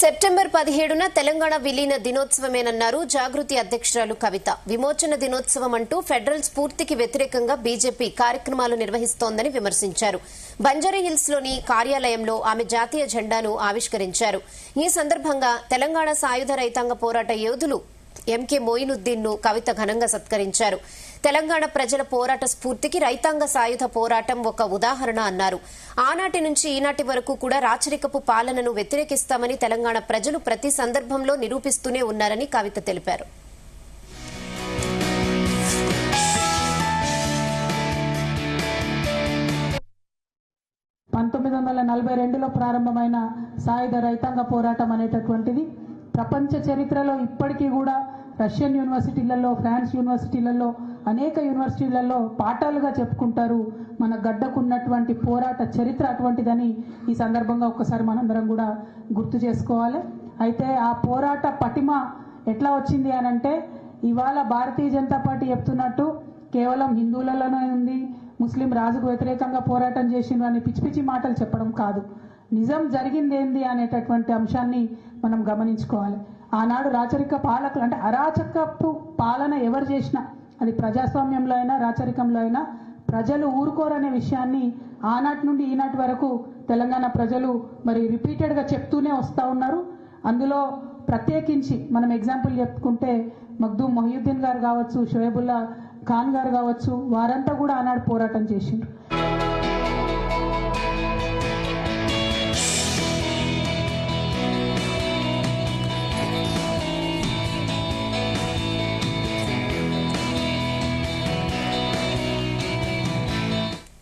September 17న Telangana విలీన దినోత్సవమేనన్నారు జాగృతి అధ్యక్షురాలు కవిత. విమోచన దినోత్సవం అంటూ ఫెడరల్ స్ఫూర్తికి వ్యతిరేకంగా బీజేపీ కార్యక్రమాలు నిర్వహిస్తోందని విమర్శించారు. బంజారాహిల్స్లోని కార్యాలయంలో ఆమె జాతీయ జెండాను ఆవిష్కరించారు. ఈ సందర్భంగా తెలంగాణ సాయుధ రైతాంగ పోరాట యోధులు ఎంకే మోయినుద్దీన్ ను కవిత ఘనంగా సత్కరించారు. తెలంగాణ ప్రజల పోరాట స్ఫూర్తికి రైతాంగ సాయుధ పోరాటం ఒక ఉదాహరణ అన్నారు. ఆనాటి నుంచి ఈనాటి వరకు కూడా రాచరికపు పాలనను వ్యతిరేకిస్తామని తెలంగాణ ప్రజలు ప్రతి సందర్భంలో నిరూపిస్తూనే ఉన్నారని కవిత తెలిపారు. ప్రారంభమైన సాయుధ రైతాంగ పోరాటం అనేటటువంటిది ప్రపంచ చరిత్రలో ఇప్పటికీ కూడా రష్యన్ యూనివర్సిటీలలో, ఫ్రాన్స్ యూనివర్సిటీలలో, అనేక యూనివర్సిటీలలో పాఠాలుగా చెప్పుకుంటారు. మన గడ్డకున్నటువంటి పోరాట చరిత్ర అటువంటిదని ఈ సందర్భంగా ఒక్కసారి మనందరం కూడా గుర్తు చేసుకోవాలి. అయితే ఆ పోరాట పటిమ ఎట్లా వచ్చింది అనంటే, ఇవాళ భారతీయ జనతా పార్టీ చెప్తున్నట్టు కేవలం హిందువులలోనే ఉంది, ముస్లిం రాజుకు వ్యతిరేకంగా పోరాటం చేసిండ్రు అని పిచ్చి పిచ్చి మాటలు చెప్పడం కాదు. నిజం జరిగింది ఏంది అనేటటువంటి అంశాన్ని మనం గమనించుకోవాలి. ఆనాడు రాచరిక పాలకులు అంటే అరాచకపు పాలన ఎవరు చేసినా, అది ప్రజాస్వామ్యంలో అయినా రాచరికంలో అయినా, ప్రజలు ఊరుకోరనే విషయాన్ని ఆనాటి నుండి ఈనాటి వరకు తెలంగాణ ప్రజలు మరి రిపీటెడ్గా చెప్తూనే వస్తూ ఉన్నారు. అందులో ప్రత్యేకించి మనం ఎగ్జాంపుల్ చెప్పుకుంటే మగ్దూమ్ మొహియుద్దీన్ గారు కావచ్చు, షోయబుల్లా ఖాన్ గారు కావచ్చు, వారంతా కూడా ఆనాడు పోరాటం చేసిండ్రు.